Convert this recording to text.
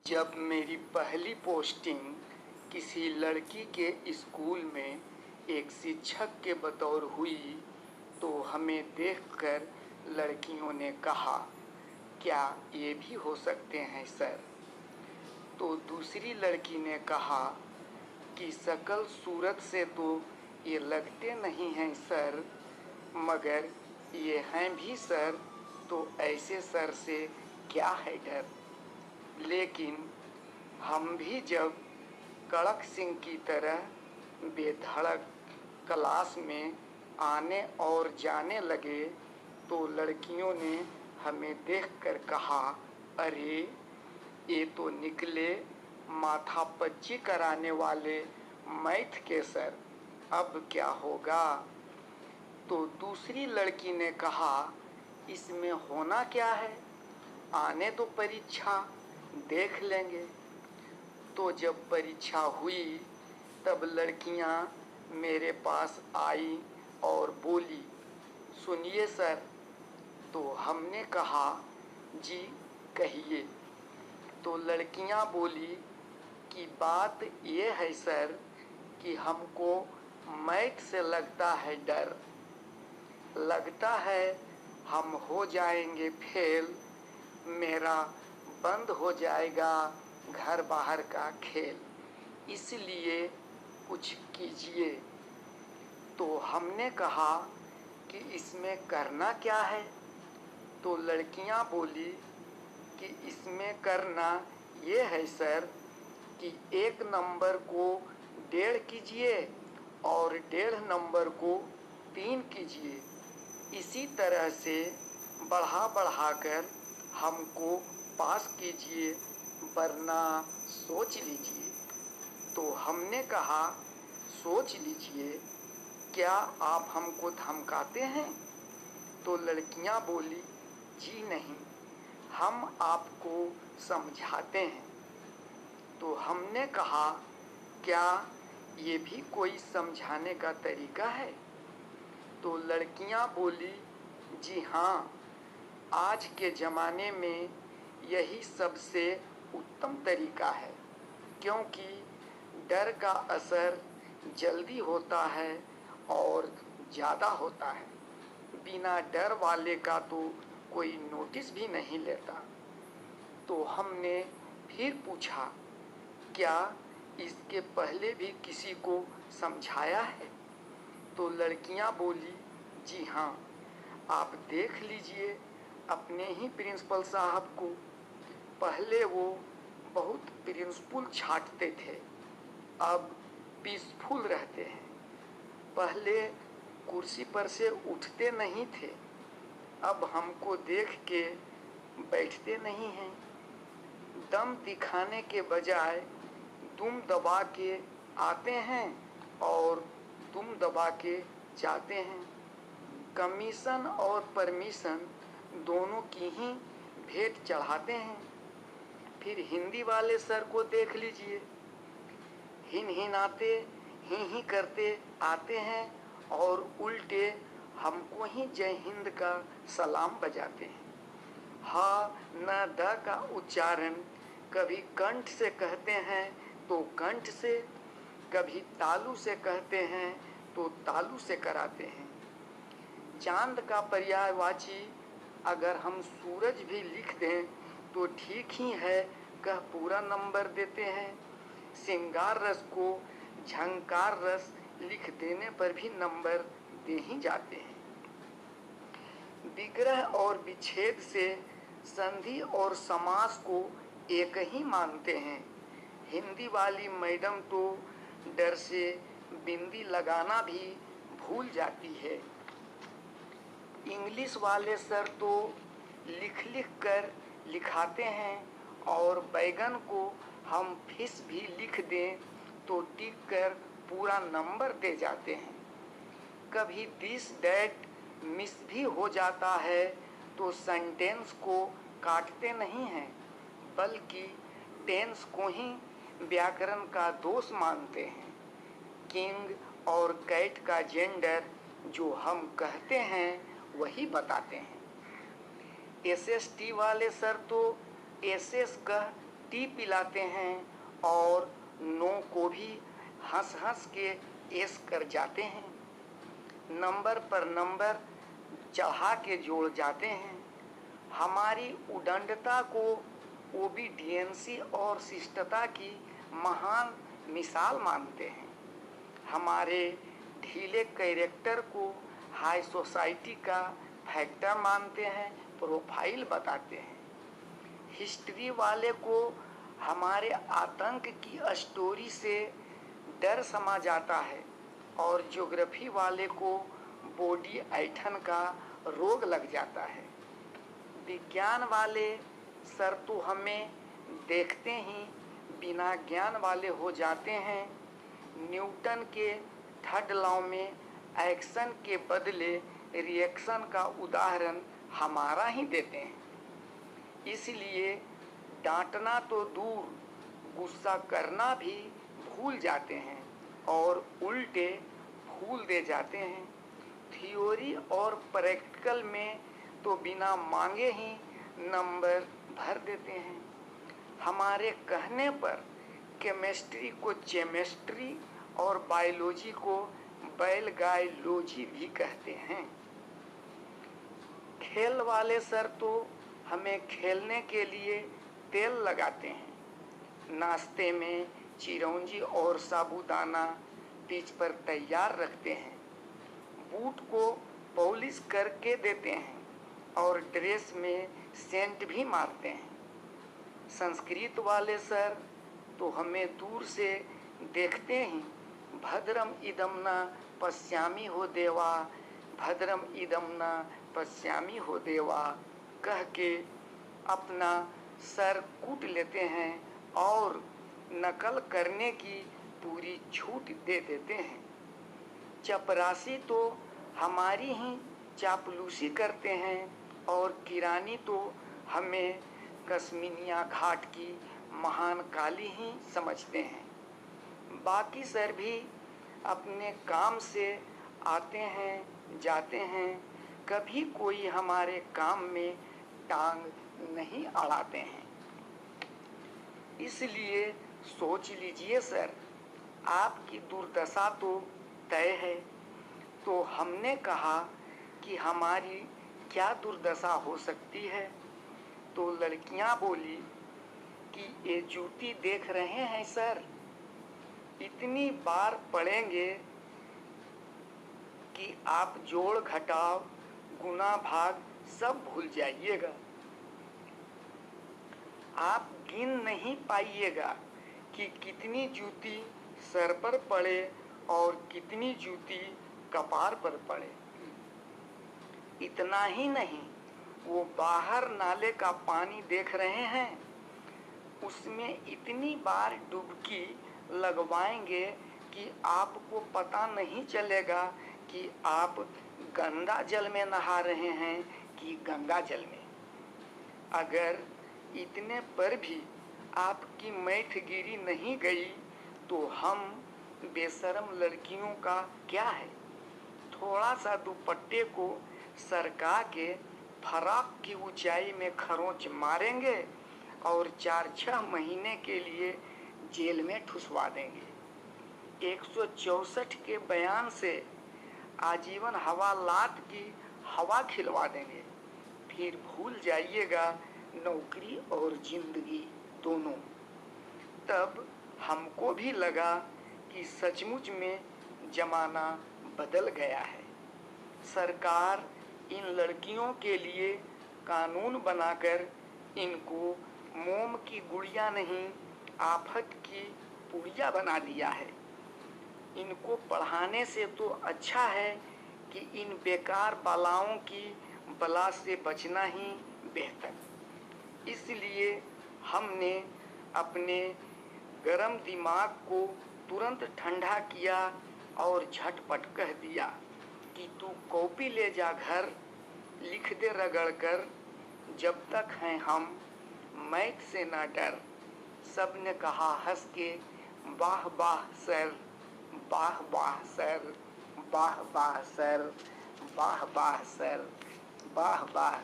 जब मेरी पहली पोस्टिंग किसी लड़की के स्कूल में एक शिक्षक के बतौर हुई तो हमें देखकर लड़कियों ने कहा, क्या ये भी हो सकते हैं सर? तो दूसरी लड़की ने कहा कि शक्ल सूरत से तो ये लगते नहीं हैं सर, मगर ये हैं भी सर, तो ऐसे सर से क्या है डर। लेकिन हम भी जब कड़क सिंह की तरह बेधड़क क्लास में आने और जाने लगे तो लड़कियों ने हमें देखकर कहा, अरे ये तो निकले माथापच्ची कराने वाले मैथ के सर, अब क्या होगा। तो दूसरी लड़की ने कहा, इसमें होना क्या है, आने दो परीक्षा, देख लेंगे। तो जब परीक्षा हुई तब लड़कियां मेरे पास आई और बोली, सुनिए सर। तो हमने कहा, जी कहिए। तो लड़कियां बोली कि बात ये है सर कि हमको मैथ से लगता है डर, लगता है हम हो जाएंगे फेल, मेरा बंद हो जाएगा घर बाहर का खेल, इसलिए कुछ कीजिए। तो हमने कहा कि इसमें करना क्या है। तो लड़कियां बोली कि इसमें करना ये है सर कि 1 नंबर को 1.5 कीजिए और 1.5 नंबर को 3 कीजिए, इसी तरह से बढ़ा बढ़ाकर हमको पास कीजिए, वरना सोच लीजिए। तो हमने कहा, सोच लीजिए, क्या आप हमको धमकाते हैं? तो लड़कियां बोली, जी नहीं, हम आपको समझाते हैं। तो हमने कहा, क्या ये भी कोई समझाने का तरीका है? तो लड़कियां बोली, जी हाँ, आज के ज़माने में यही सबसे उत्तम तरीका है, क्योंकि डर का असर जल्दी होता है और ज़्यादा होता है, बिना डर वाले का तो कोई नोटिस भी नहीं लेता। तो हमने फिर पूछा, क्या इसके पहले भी किसी को समझाया है? तो लड़कियां बोली, जी हाँ, आप देख लीजिए अपने ही प्रिंसिपल साहब को, पहले वो बहुत प्रिंसिपल छांटते थे, अब पीसफुल रहते हैं। पहले कुर्सी पर से उठते नहीं थे, अब हमको देख के बैठते नहीं हैं। दम दिखाने के बजाय दुम दबा के आते हैं और दुम दबा के जाते हैं। कमीशन और परमिशन दोनों की ही भेंट चढ़ाते हैं। फिर हिंदी वाले सर को देख लीजिए, हिन हिनाते ही करते आते हैं और उल्टे हमको ही जय हिंद का सलाम बजाते हैं। हा न द का उच्चारण कभी कंठ से कहते हैं तो कंठ से, कभी तालू से कहते हैं तो तालू से कराते हैं। चांद का पर्यायवाची अगर हम सूरज भी लिख दें तो ठीक ही है, कह पूरा नंबर देते हैं। श्रृंगार रस को झंकार रस लिख देने पर भी नंबर दे ही जाते हैं। विग्रह और विच्छेद से संधि और समास को एक ही मानते हैं। हिंदी वाली मैडम तो डर से बिंदी लगाना भी भूल जाती है। इंग्लिश वाले सर तो लिख लिख कर लिखाते हैं और बैगन को हम फिश भी लिख दें तो टिक कर पूरा नंबर दे जाते हैं। कभी दिस दैट मिस भी हो जाता है तो सेंटेंस को काटते नहीं हैं, बल्कि टेंस को ही व्याकरण का दोष मानते हैं। किंग और कैट का जेंडर जो हम कहते हैं वही बताते हैं। एसएसटी वाले सर तो एसएस कह टी पिलाते हैं और नो को भी हंस हंस के एस कर जाते हैं। नंबर पर नंबर चढ़ा के जोड़ जाते हैं। हमारी उदंडता को ओबीडियंसी और शिष्टता की महान मिसाल मानते हैं। हमारे ढीले कैरेक्टर को हाई सोसाइटी का फैक्टर मानते हैं, प्रोफाइल बताते हैं। हिस्ट्री वाले को हमारे आतंक की स्टोरी से डर समा जाता है और ज्योग्राफी वाले को बॉडी ऐठन का रोग लग जाता है। विज्ञान वाले सर तो हमें देखते ही बिना ज्ञान वाले हो जाते हैं। न्यूटन के थर्ड लॉ में एक्शन के बदले रिएक्शन का उदाहरण हमारा ही देते हैं। इसलिए डांटना तो दूर, गुस्सा करना भी भूल जाते हैं और उल्टे फूल दे जाते हैं। थ्योरी और प्रैक्टिकल में तो बिना मांगे ही नंबर भर देते हैं। हमारे कहने पर केमिस्ट्री को चेमिस्ट्री और बायोलॉजी को बैलगायोलॉजी भी कहते हैं। खेल वाले सर तो हमें खेलने के लिए तेल लगाते हैं। नाश्ते में चिरौंजी और साबूदाना पिच पर तैयार रखते हैं। बूट को पॉलिश करके देते हैं और ड्रेस में सेंट भी मारते हैं। संस्कृत वाले सर तो हमें दूर से देखते ही भद्रम इदं न पश्यामि हो देवा, भद्रम इदं न पश्यामि हो देवा कह के अपना सर कूट लेते हैं और नकल करने की पूरी छूट दे देते हैं। चपरासी तो हमारी ही चापलूसी करते हैं और किरानी तो हमें कश्मीनिया घाट की महान काली ही समझते हैं। बाकी सर भी अपने काम से आते हैं जाते हैं, कभी कोई हमारे काम में टांग नहीं अड़ाते हैं। इसलिए सोच लीजिए सर, आपकी दुर्दशा तो तय है। तो हमने कहा कि हमारी क्या दुर्दशा हो सकती है। तो लड़कियां बोली कि ये जूती देख रहे हैं सर, इतनी बार पढ़ेंगे कि आप जोड़ घटाव गुना भाग सब भूल जाइएगा। आप गिन नहीं पाइएगा कि कितनी जूती सर पर पड़े और कितनी जूती कपार पर पड़े। इतना ही नहीं, वो बाहर नाले का पानी देख रहे हैं, उसमें इतनी बार डुबकी लगवाएंगे कि आपको पता नहीं चलेगा कि आप गंदा जल में नहा रहे हैं कि गंगा जल में। अगर इतने पर भी आपकी मैथगिरी नहीं गई तो हम बेशरम लड़कियों का क्या है। थोड़ा सा दुपट्टे को सरका के फराक की ऊंचाई में खरोंच मारेंगे और 4-6 महीने के लिए जेल में ठुसवा देंगे। 164 के बयान से आजीवन हवालात की हवा खिलवा देंगे। फिर भूल जाइएगा नौकरी और जिंदगी दोनों। तब हमको भी लगा कि सचमुच में जमाना बदल गया है। सरकार इन लड़कियों के लिए कानून बनाकर इनको मोम की गुड़िया नहीं, आफत की पुड़िया बना दिया है। इनको पढ़ाने से तो अच्छा है कि इन बेकार बलाओं की बला से बचना ही बेहतर। इसलिए हमने अपने गरम दिमाग को तुरंत ठंडा किया और झटपट कह दिया कि तू कॉपी ले जा घर, लिख दे रगड़ कर, जब तक हैं हम मैथ से ना डर। सब ने कहा हंस के, वाह वाह सर, वाह वाह सर, वाह वाह सर, वाह वाह सर, वाह वाह।